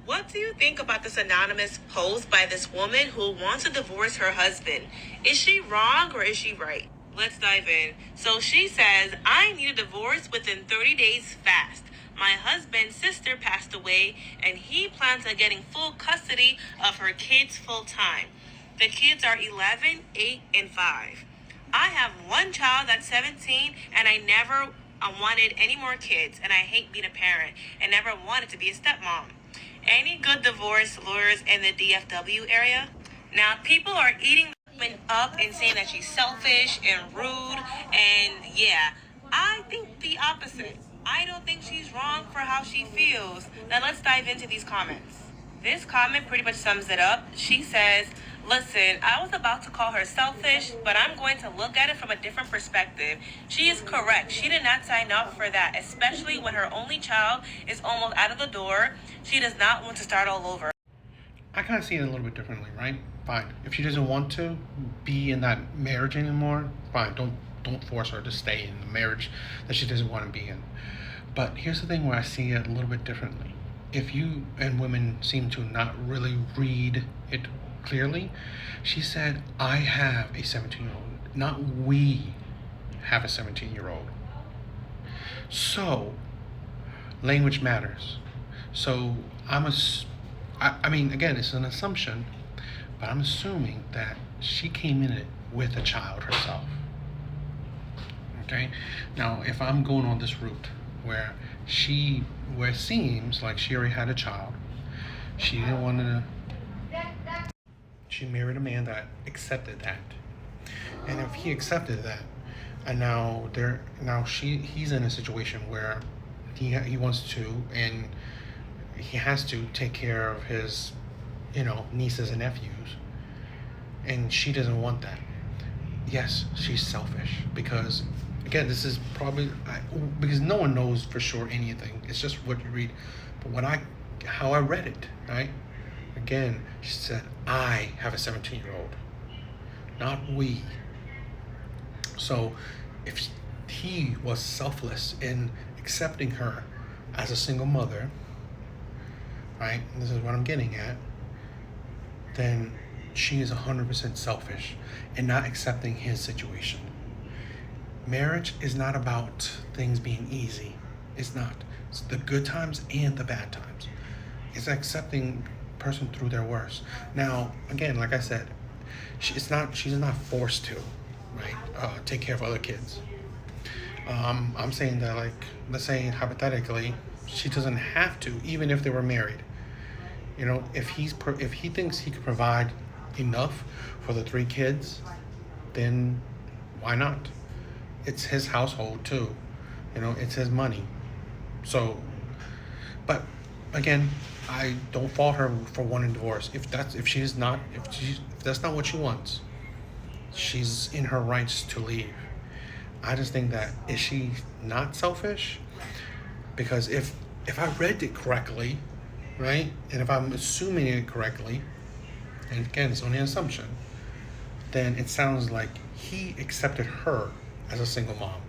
What do you think about this anonymous post by this woman who wants to divorce her husband? Is she wrong or is she right? Let's dive in. So she says, I need a divorce within 30 days fast. My husband's sister passed away and he plans on getting full custody of her kids full time. The kids are 11, 8, and 5. I have one child that's 17 and I never wanted any more kids, and I hate being a parent and never wanted to be a stepmom. Any good divorce lawyers in the DFW area? Now, people are eating the woman up and saying that she's selfish and rude, and yeah, I think the opposite. I don't think she's wrong for how she feels. Now, let's dive into these comments. This comment pretty much sums it up. She says, listen, I was about to call her selfish, but I'm going to look at it from a different perspective. She is correct. She did not sign up for that, especially when her only child is almost out of the door. She does not want to start all over. I kind of see it a little bit differently, right? Fine. If she doesn't want to be in that marriage anymore, fine. Don't force her to stay in the marriage that she doesn't want to be in. But here's the thing where I see it a little bit differently. If you and women seem to not really read it clearly, she said, I have a 17-year-old, not we have a 17-year-old. So, language matters. So, I mean, again, it's an assumption, but I'm assuming that she came in it with a child herself. Okay? Now, if I'm going on this route where it seems like she already had a child, she didn't want to, she married a man that accepted that. And if he accepted that, and he's in a situation where he wants to, and he has to take care of his, nieces and nephews, and she doesn't want that. Yes, she's selfish, because again, this is probably because no one knows for sure anything. It's just what you read. But how I read it, right? Again, she said, I have a 17-year-old, not we. So if he was selfless in accepting her as a single mother, right? And this is what I'm getting at. Then she is 100% selfish in not accepting his situation. Marriage is not about things being easy. It's not. It's the good times and the bad times. It's accepting a person through their worst. Now, again, like I said, she's not forced to, right? Take care of other kids. I'm saying that, like, let's say hypothetically, she doesn't have to, even if they were married. If he thinks he could provide enough for the 3 kids, then why not? It's his household too, it's his money. So, but again, I don't fault her for wanting divorce. If that's not what she wants, she's in her rights to leave. I just think that, is she not selfish? Because if I read it correctly, right, and if I'm assuming it correctly, and again, it's only an assumption, then it sounds like he accepted her as a single mom.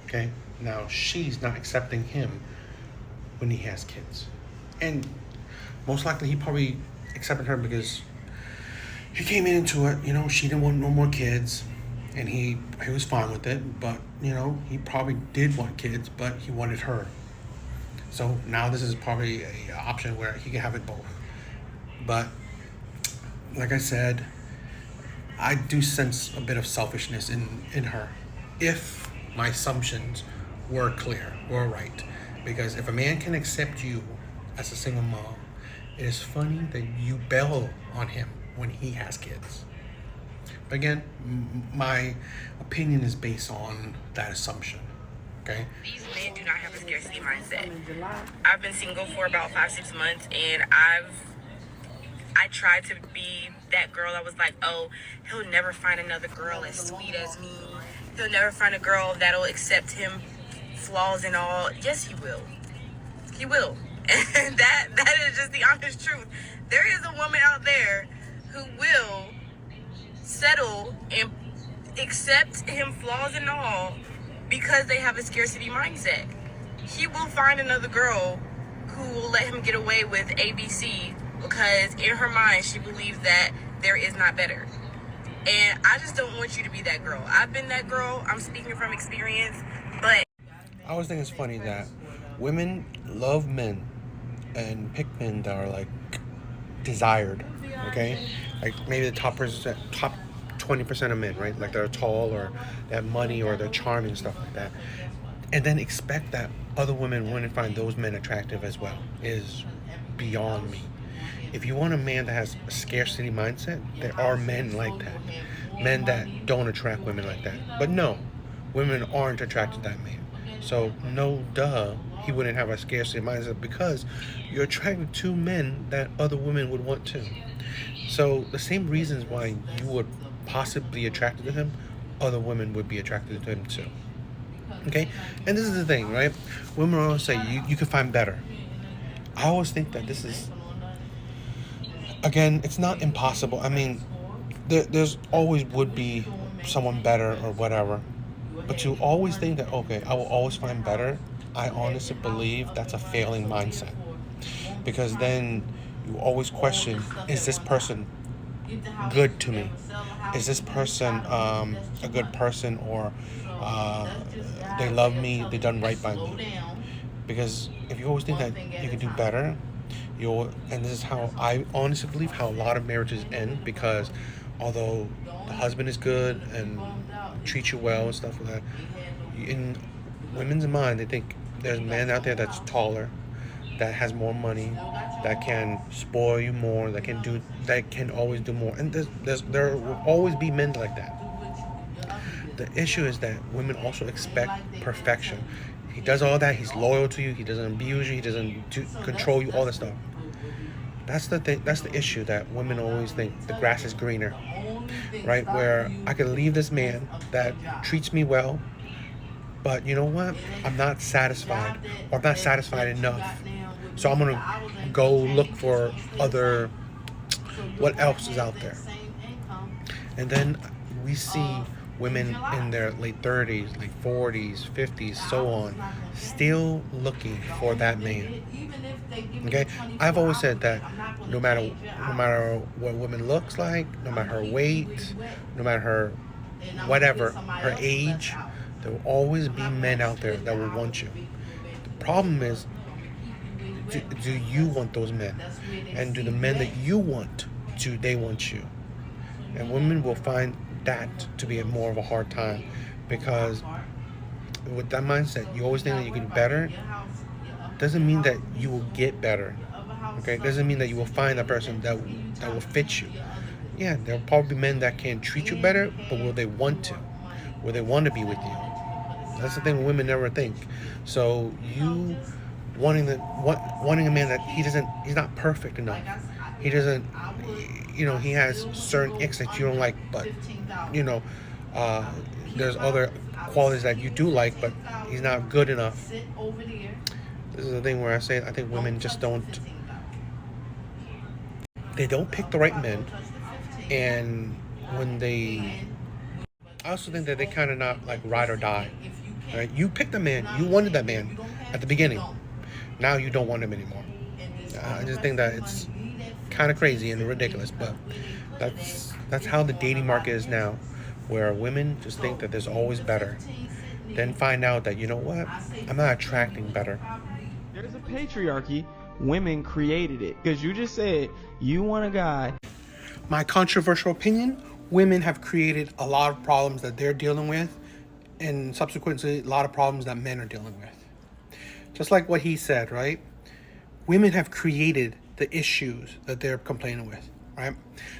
Okay? Now, she's not accepting him when he has kids. And most likely he probably accepted her because he came into it, she didn't want no more kids, and he was fine with it, but, he probably did want kids, but he wanted her. So now this is probably an option where he can have it both. But like I said, I do sense a bit of selfishness in her, if my assumptions were clear or right. Because if a man can accept you as a single mom, it is funny that you bail on him when he has kids. But again, my opinion is based on that assumption. Okay? These men do not have a scarcity mindset. I've been single for about 5-6 months, and I tried to be that girl that was like, oh, he'll never find another girl as sweet as me. He'll never find a girl that'll accept him, flaws and all. Yes, he will. He will. And that is just the honest truth. There is a woman out there who will settle and accept him, flaws and all, because they have a scarcity mindset. He will find another girl who will let him get away with ABC because in her mind she believes that there is not better. And I just don't want you to be that girl. I've been that girl. I'm speaking from experience, but I always think it's funny that women love men and pick men that are like desired, okay? Like maybe the top 20% of men, right? Like they're tall or they have money or they're charming and stuff like that. And then expect that other women wouldn't find those men attractive as well is beyond me. If you want a man that has a scarcity mindset, there are men like that. Men that don't attract women like that. But no, women aren't attracted to that man. So no duh, he wouldn't have a scarcity mindset because you're attracted to men that other women would want too. So the same reasons why you would possibly be attracted to him, other women would be attracted to him too. Okay? And this is the thing, right? Women always say you can find better. I always think that this is, again, it's not impossible. I mean, there's always would be someone better or whatever. But to always think that, okay, I will always find better, I honestly believe that's a failing mindset. Because then you always question, is this person good to me? Is this person a good person, or they love me, they done right by me? Because if you always think that you can do better, and this is how I honestly believe how a lot of marriages end, because although the husband is good and treats you well and stuff like that, in women's mind they think there's a man out there that's taller, that has more money, that can spoil you more, that can always do more, and there will always be men like that. The issue is that women also expect perfection. He does all that, he's loyal to you, he doesn't abuse you, he doesn't control you, all that stuff. That's the thing. That's the issue, that women always think the grass is greener, right? Where I can leave this man that treats me well, but you know what? I'm not satisfied, or I'm not satisfied enough. So I'm gonna go look for what else is out there. And then we see women in their late 30s, late 40s, 50s, so on, still looking for that man. Okay, I've always said that no matter what woman looks like, no matter her weight, no matter her whatever, her age, there will always be men out there that will want you. The problem is, do you want those men? And do the men that you want, do they want you? And women will find that to be more of a hard time, because with that mindset, you always think that you can do better. Doesn't mean that you will get better. Okay, doesn't mean that you will find a person that will fit you. Yeah, there'll probably be men that can treat you better, but will they want to? Will they want to be with you? That's the thing women never think. So you wanting a man that he's not perfect enough. He doesn't, he has certain icks that you don't like, but there's other qualities that you do like, but he's not good enough. This is the thing where I think women just don't pick the right men, and I also think that they kind of not like ride or die. Right? You picked a man, you wanted that man at the beginning. Now you don't want him anymore. I just think that it's kind of crazy and ridiculous, but that's how the dating market is now, where women just think that there's always better, then find out that, you know what, I'm not attracting better. There's a patriarchy. Women created it, because you just said you want a guy. My controversial opinion, women have created a lot of problems that they're dealing with, and subsequently a lot of problems that men are dealing with. Just like what he said, right? Women have created the issues that they're complaining with, right?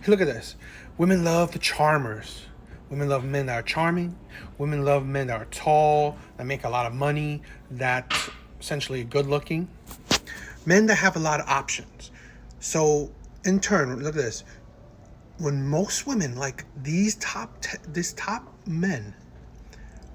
Hey, look at this. Women love the charmers. Women love men that are charming. Women love men that are tall, that make a lot of money, that essentially good looking. Men that have a lot of options. So in turn, look at this. When most women like these top men,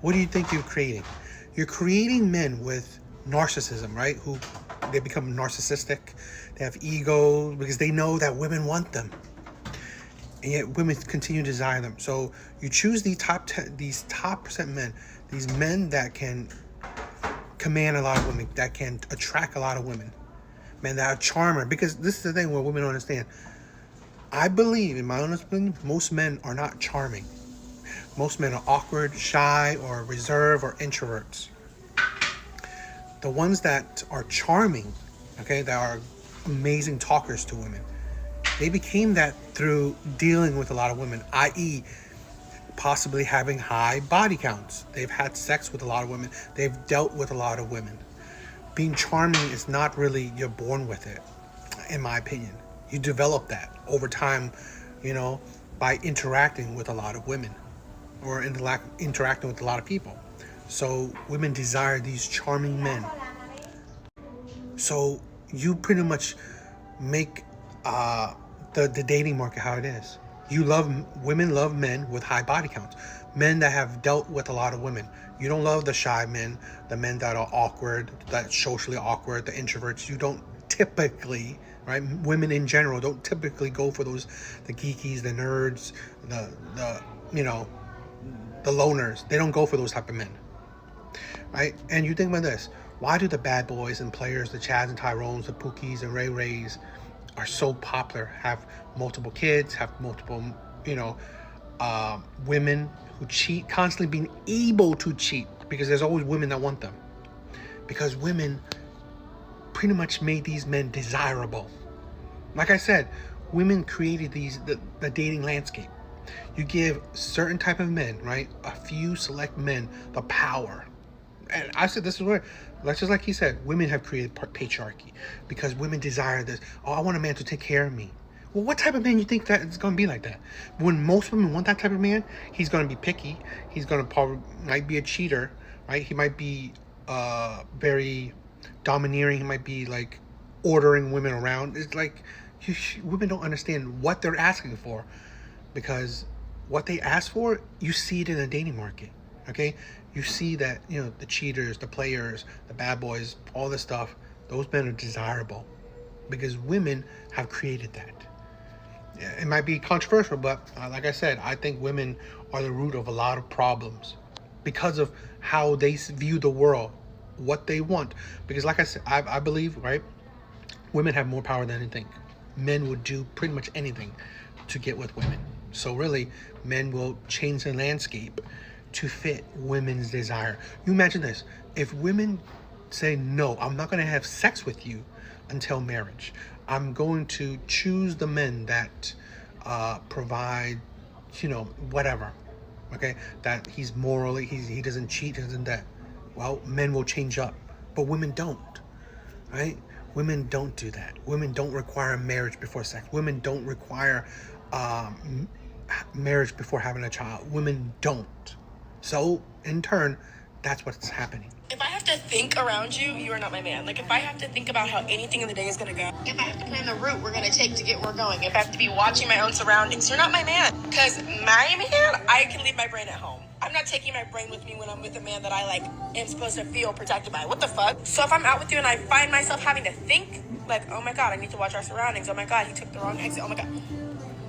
what do you think you're creating? You're creating men with narcissism, right? Who they become narcissistic. They have egos because they know that women want them, and yet women continue to desire them. So you choose these top percent men, these men that can command a lot of women, that can attract a lot of women, men that are charmer. Because this is the thing where women don't understand. I believe, in my honest opinion, most men are not charming. Most men are awkward, shy, or reserved, or introverts. The ones that are charming, okay, that are amazing talkers to women, they became that through dealing with a lot of women, i.e., possibly having high body counts. They've had sex with a lot of women. They've dealt with a lot of women. Being charming is not really, you're born with it, in my opinion. You develop that over time, by interacting with a lot of women or interacting with a lot of people. So women desire these charming men. So you pretty much make the dating market how it is. Women love men with high body counts, men that have dealt with a lot of women. You don't love the shy men, the men that are awkward, that socially awkward, the introverts. You don't typically, right? Women in general don't typically go for those, the geekies, the nerds, the loners. They don't go for those type of men, right? And you think about this: why do the bad boys and players, the Chads and Tyrones, the Pookies and Ray Rays, are so popular, have multiple kids, have multiple, women who cheat, constantly being able to cheat, because there's always women that want them. Because women pretty much made these men desirable. Like I said, women created the dating landscape. You give certain type of men, right, a few select men, the power. And I said, this is where, just like he said, women have created patriarchy because women desire this. Oh, I want a man to take care of me. Well, what type of man you think that it's going to be like that? When most women want that type of man, he's going to be picky. He's going to might be a cheater, right? He might be very domineering. He might be like ordering women around. It's like women don't understand what they're asking for, because what they ask for, you see it in the dating market. Okay, you see that, the cheaters, the players, the bad boys, all this stuff, those men are desirable because women have created that. It might be controversial, but like I said, I think women are the root of a lot of problems because of how they view the world, what they want. Because like I said, I believe, right, women have more power than anything. Men would do pretty much anything to get with women. So really, men will change the landscape to fit women's desire. You imagine this: if women say, no, I'm not going to have sex with you until marriage. I'm going to choose the men that provide, whatever. Okay, that he's morally, he doesn't cheat, he doesn't that. Well, men will change up, but women don't, right? Women don't do that. Women don't require marriage before sex. Women don't require marriage before having a child. Women don't. So, in turn, that's what's happening. If I have to think around you, you are not my man. Like, if I have to think about how anything in the day is going to go, if I have to plan the route we're going to take to get where we're going, if I have to be watching my own surroundings, you're not my man. Because my man, I can leave my brain at home. I'm not taking my brain with me when I'm with a man that I, am supposed to feel protected by. What the fuck? So if I'm out with you and I find myself having to think, oh my God, I need to watch our surroundings. Oh my God, he took the wrong exit. Oh my God.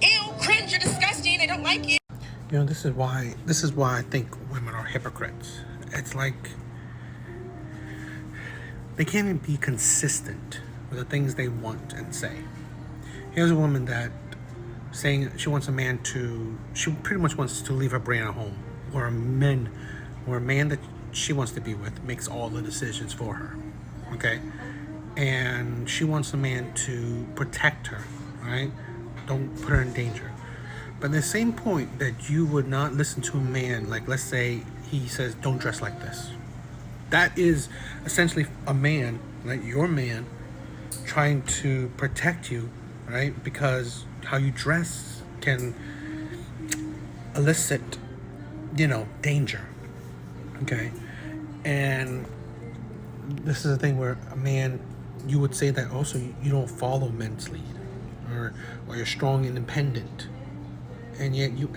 Ew, cringe, you're disgusting. I don't like you. This is why I think women are hypocrites. It's like they can't even be consistent with the things they want and say. Here's a woman that saying she wants a man she pretty much wants to leave her brain at home, or a man that she wants to be with makes all the decisions for her. Okay? And she wants a man to protect her, right? Don't put her in danger. But at the same point that you would not listen to a man, like let's say he says, don't dress like this. That is essentially a man, right? Your man trying to protect you, right? Because how you dress can elicit, danger. Okay? And this is a thing where a man, you would say that also you don't follow men's lead, or you're strong and independent. And yet you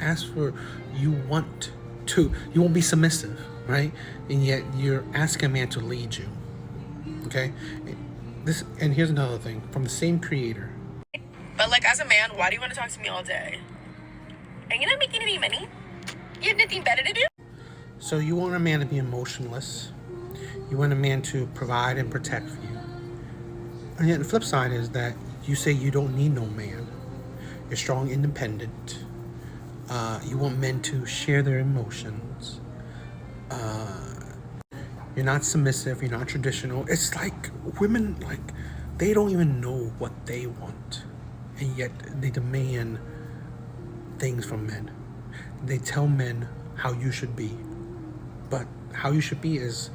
won't be submissive, right? And yet you're asking a man to lead you. Okay? And here's another thing from the same creator. But as a man, why do you want to talk to me all day? And you're not making any money? You have nothing better to do? So you want a man to be emotionless. You want a man to provide and protect for you. And yet the flip side is that you say you don't need no man. You're strong, independent. You want men to share their emotions. You're not submissive. You're not traditional. It's like women, like, they don't even know what they want. And yet they demand things from men. They tell men how you should be. But how you should be is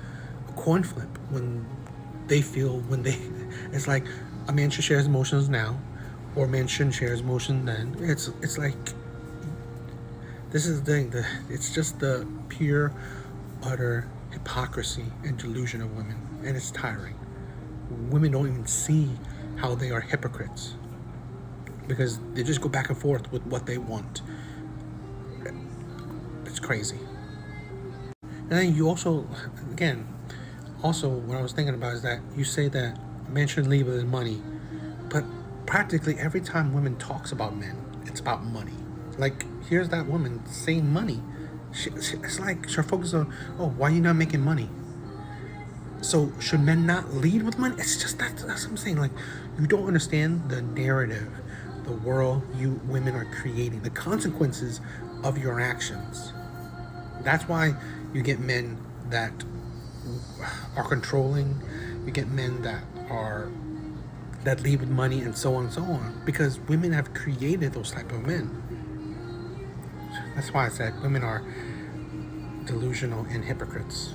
a coin flip when they feel, it's like a man should share his emotions now, or a man shouldn't share his emotions then. It's like, this is the thing, it's just the pure, utter hypocrisy and delusion of women, and it's tiring. Women don't even see how they are hypocrites because they just go back and forth with what they want. It's crazy. And then you also, again, what I was thinking about is that you say that a man shouldn't lead with his money, but practically every time women talks about men, it's about money. Like, here's that woman saying money. It's like she'll focus on, oh, why are you not making money? So should men not lead with money? It's just that's what I'm saying. Like, you don't understand the narrative, the world you women are creating, the consequences of your actions. That's why you get men that are controlling. You get men that lead with money, and so on and so on, because women have created those type of men. That's why I said women are delusional and hypocrites.